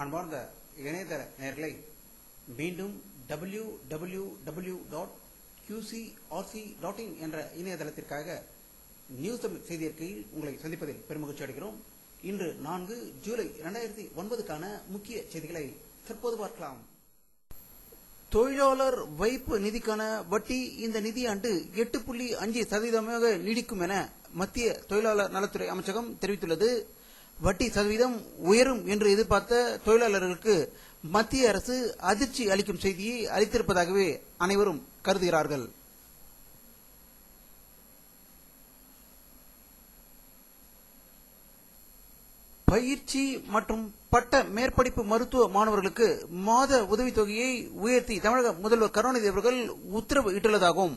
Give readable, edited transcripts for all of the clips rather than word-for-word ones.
அன்பார்ந்த இணையதள நேயர்களை மீண்டும் www.qcrc.in என்ற இணையதளத்திற்காக நியூஸ் தமிழ் செய்தி அறிக்கையில் உங்களை சந்திப்பதில் பெருமகிழ்ச்சி அடைகிறோம். இன்று 4 ஜூலை 2009க்கான முக்கிய செய்திகளை தற்போது பார்க்கலாம். தொழிலாளர் வைப்பு நிதிக்கான வட்டி இந்த நிதியாண்டு 8.5% நீடிக்கும் என மத்திய தொழிலாளர் நலத்துறை அமைச்சகம் தெரிவித்துள்ளது. வட்டி சதவீதம் உயரும் என்று எதிர்பார்த்த தொழிலாளர்களுக்கு மத்திய அரசு அதிர்ச்சி அளிக்கும் செய்தியை அளித்திருப்பதாகவே அனைவரும் கருதுகிறார்கள். பயிற்சி மற்றும் பட்ட மேற்படிப்பு மருத்துவ மாணவர்களுக்கு மாத உதவித்தொகையை உயர்த்தி தமிழக முதல்வர் கருணாநிதி அவர்கள் உத்தரவு இட்டுள்ளதாகவும்,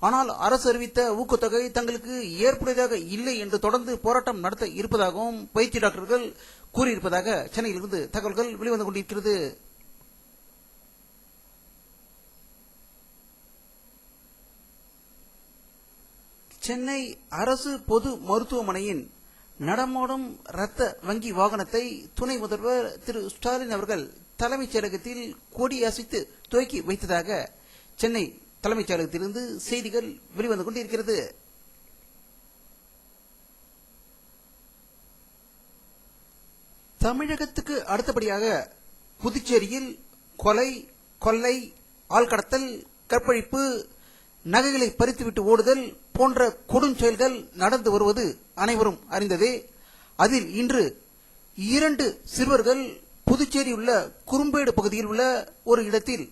ஆனால் அரசு அறிவித்த ஊக்கத்தொகை தங்களுக்கு ஏற்புடையதாக இல்லை என்று தொடர்ந்து போராட்டம் நடத்த இருப்பதாகவும் பயிற்சி டாக்டர்கள் கூறியிருப்பதாக சென்னையிலிருந்து தகவல்கள் வெளிவந்து கொண்டிருக்கிறது. சென்னை அரசு பொது மருத்துவமனையின் நடமாடும் இரத்த வங்கி வாகனத்தை துணை முதல்வர் திரு ஸ்டாலின் அவர்கள் தலைமைச் செயலகத்தில் கொடியசைத்து துவக்கி வைத்ததாக சென்னை தலைமைச் செயலகத்திலிருந்து செய்திகள் வெளிவந்து கொண்டிருக்கிறது. தமிழகத்துக்கு அடுத்தபடியாக புதுச்சேரியில் கொலை, கொள்ளை, ஆள்கடத்தல், கற்பழிப்பு, நகைகளை பறித்துவிட்டு ஓடுதல் போன்ற கொடுஞ்செயல்கள் நடந்து வருவது அனைவரும் அறிந்ததே. அதில் இன்று 2 சிறுவர்கள் புதுச்சேரி உள்ள குறும்பேடு பகுதியில் உள்ள ஒரு இடத்தில்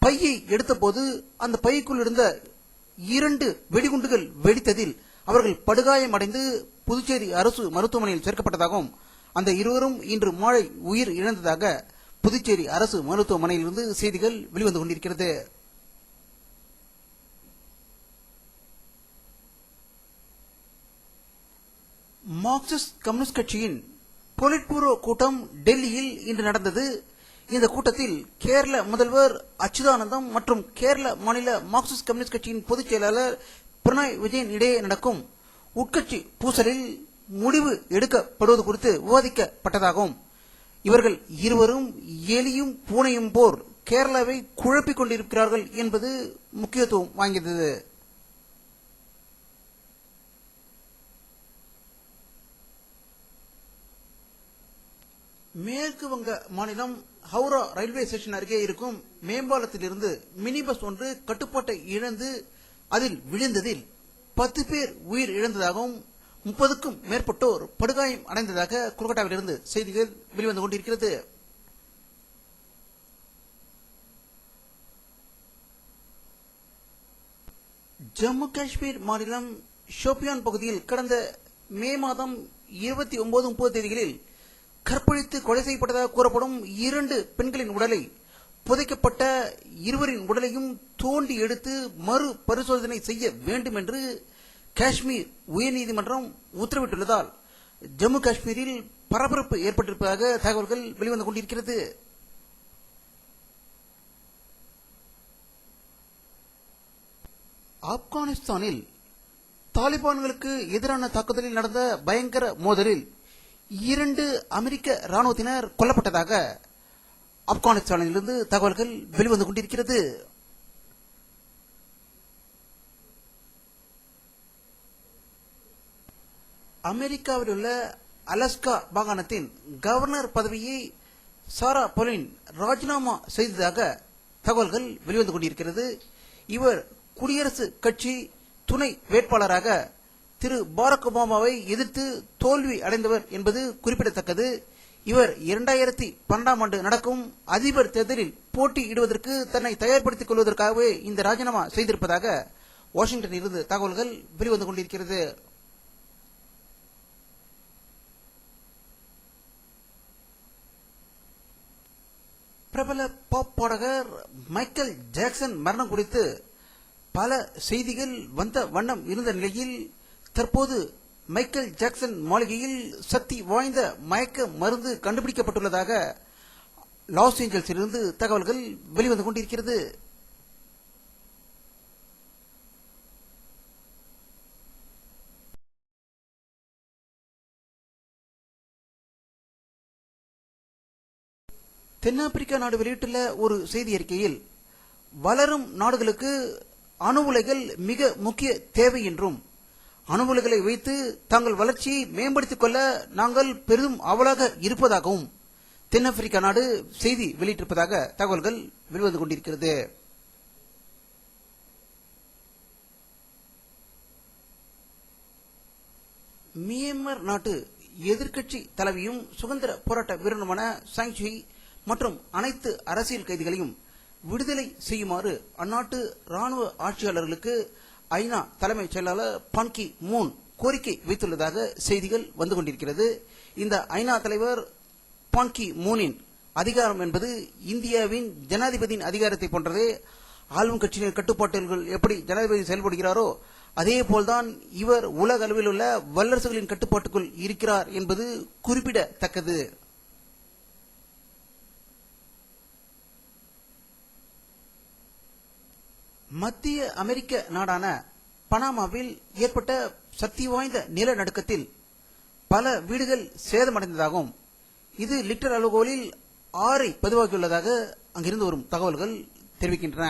பையை எடுத்தபோது அந்த பைக்குள் இருந்த 2 வெடிகுண்டுகள் வெடித்ததில் அவர்கள் படுகாயமடைந்து புதுச்சேரி அரசு மருத்துவமனையில் சேர்க்கப்பட்டதாகவும், அந்த இருவரும் இன்று மாலை உயிர் இழந்ததாக புதுச்சேரி அரசு மருத்துவமனையிலிருந்து செய்திகள் வெளிவந்து கொண்டிருக்கிறது. மார்க்சிஸ்ட் கம்யூனிஸ்ட் கட்சியின் பொலிட் பூரோ கூட்டம் டெல்லியில் இன்று நடந்தது. இந்த கூட்டத்தில் கேரள முதல்வர் அச்சுதானந்தம் மற்றும் கேரள மாநில மார்க்சிஸ்ட் கம்யூனிஸ்ட் கட்சியின் பொதுச் செயலாளர் பினராயி விஜயன் இடையே நடக்கும் உட்கட்சி பூசலில் முடிவு எடுக்கப்படுவது குறித்து விவாதிக்கப்பட்டதாகவும், இவர்கள் இருவரும் எலியும் பூனையும் போர் கேரளாவை குழப்பிக் கொண்டிருக்கிறார்கள் என்பது முக்கியத்துவம் வாய்ந்தது. மேற்கு வங்க மாநிலம் ஹவுரா ரயில்வே ஸ்டேஷன் அருகே இருக்கும் மேம்பாலத்திலிருந்து மினி பஸ் ஒன்று கட்டுப்பாட்டை இழந்து அதில் விழுந்ததில் 10 பேர் உயிர் இழந்ததாகவும் 30க்கும் மேற்பட்டோர் படுகாயம் அடைந்ததாக கொல்கத்தாவிலிருந்து செய்திகள் வெளிவந்து கொண்டிருக்கிறது. ஜம்மு காஷ்மீர் மாநிலம் ஷோபியான் பகுதியில் கடந்த மே மாதம் 29-30 தேதிகளில் கற்பழித்து கொலை செய்யப்பட்டதாக கூறப்படும் 2 பெண்களின் உடலை புதைக்கப்பட்ட இருவரின் உடலையும் தோண்டி எடுத்து மறு பரிசோதனை செய்ய வேண்டும் என்று காஷ்மீர் உயர்நீதிமன்றம் உத்தரவிட்டுள்ளதால் ஜம்மு காஷ்மீரில் பரபரப்பு ஏற்பட்டிருப்பதாக தகவல்கள் வெளிவந்து கொண்டிருக்கிறது. ஆப்கானிஸ்தானில் தாலிபான்களுக்கு எதிரான தாக்குதலில் நடந்த பயங்கர மோதலில் 2 அமெரிக்க ராணுவத்தினர் கொல்லப்பட்டதாக ஆப்கானிஸ்தானிலிருந்து தகவல்கள் வெளிவந்து கொண்டிருக்கிறது. அமெரிக்காவில் உள்ள அலாஸ்கா மாகாணத்தின் கவர்னர் பதவியை சாரா பலின் ராஜினாமா செய்ததாக தகவல்கள் வெளிவந்து கொண்டிருக்கிறது. இவர் குடியரசுக் கட்சி துணை வேட்பாளராக திரு பாரக் ஒபாமாவை எதிர்த்து தோல்வி அடைந்தவர் என்பது குறிப்பிடத்தக்கது. இவர் 2012ஆம் ஆண்டு நடக்கும் அதிபர் தேர்தலில் போட்டியிடுவதற்கு தன்னை தயார்படுத்திக் கொள்வதற்காகவே இந்த ராஜினாமா செய்திருப்பதாக வாஷிங்டனில் இருந்து தகவல்கள் வெளிவந்து கொண்டிருக்கிறது. பிரபல பாப் பாடகர் மைக்கேல் ஜாக்சன் மரணம் குறித்து பல செய்திகள் வந்த வண்ணம் இருந்த நிலையில் தற்போது மைக்கேல் ஜாக்சன் மாளிகையில் சக்தி வாய்ந்த மயக்க மருந்து கண்டுபிடிக்கப்பட்டுள்ளதாக லாஸ் ஏஞ்சல்ஸிலிருந்து தகவல்கள் வெளிவந்து கொண்டிருக்கிறது. தென்னாப்பிரிக்கா நாடு வெளியிட்டுள்ள ஒரு செய்தி அறிக்கையில், வளரும் நாடுகளுக்கு அணு உலைகள் மிக முக்கிய தேவை என்றும், அணு உலைகளை வைத்து தங்கள் வளர்ச்சியை மேம்படுத்திக் கொள்ள நாங்கள் பெரிதும் ஆவலாக இருப்பதாகவும் தென்னாப்பிரிக்கா நாடு செய்தி வெளியிட்டிருப்பதாக தகவல்கள் வெளிவந்து கொண்டிருக்கிறது. மியான்மர் நாட்டு எதிர்க்கட்சி தலைவியும் சுதந்திர போராட்ட வீரனுமான சாங் சுகி மற்றும் அனைத்து அரசியல் கைதிகளையும் விடுதலை செய்யுமாறு அந்நாட்டு ராணுவ ஆட்சியாளர்களுக்கு ஐநா தலைமைச் செயலாளர் பான் கி மூன் கோரிக்கை வைத்துள்ளதாக செய்திகள் வந்து கொண்டிருக்கிறது. இந்த ஐநா தலைவர் பான் கி மூனின் அதிகாரம் என்பது இந்தியாவின் ஜனாதிபதியின் அதிகாரத்தை போன்றதே. ஆளும் கட்சியினர் கட்டுப்பாடுகள் எப்படி ஜனாதிபதி செயல்படுகிறாரோ அதே போல்தான் இவர் உலக அளவில் உள்ள வல்லரசுகளின் கட்டுப்பாட்டுக்குள் இருக்கிறார் என்பது குறிப்பிடத்தக்கது. மத்திய அமெரிக்க நாடான பனாமாவில் ஏற்பட்ட சக்தி வாய்ந்த நிலநடுக்கத்தில் பல வீடுகள் சேதமடைந்ததாகவும், இது லிட்டர் அளவுகோலில் 6 பதிவாகியுள்ளதாக அங்கிருந்து வரும் தகவல்கள் தெரிவிக்கின்றன.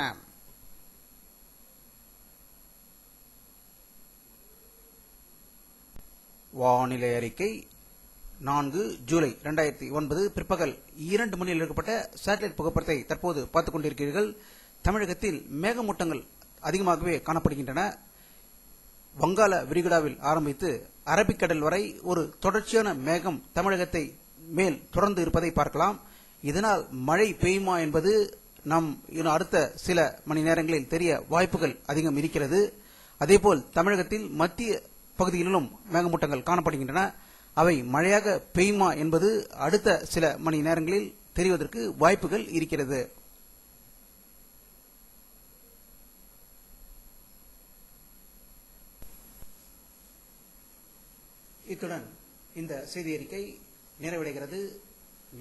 வானிலை அறிக்கை 4 ஜூலை 2009 பிற்பகல் 2 மணியில் எடுக்கப்பட்ட சேட்டலைட் புகைப்படத்தை தற்போது பார்த்துக் கொண்டிருக்கிறீர்கள். தமிழகத்தில் மேகமூட்டங்கள் அதிகமாகவே காணப்படுகின்றன. வங்காள விரிகுடாவில் ஆரம்பித்து அரபிக்கடல் வரை ஒரு தொடர்ச்சியான மேகம் தமிழகத்தை மேல் தொடர்ந்து இருப்பதை பார்க்கலாம். இதனால் மழை பெய்யுமா என்பது நாம் அடுத்த சில மணி நேரங்களில் தெரிய வாய்ப்புகள் அதிகம் இருக்கிறது. அதேபோல் தமிழகத்தில் மத்திய பகுதிகளிலும் மேகமூட்டங்கள் காணப்படுகின்றன. அவை மழையாக பெய்யுமா என்பது அடுத்த சில மணி நேரங்களில் தெரிவதற்கு வாய்ப்புகள் இருக்கிறது. இத்துடன் இந்த செய்தி அறிக்கை நிறைவடைகிறது.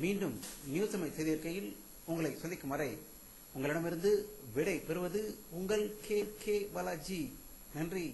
மீண்டும் நியூஸ் தமிழ் செய்தி அறிக்கையில் உங்களை சந்திக்கும் வரை உங்களிடமிருந்து விடை பெறுவது உங்கள் கே பாலாஜி. நன்றி.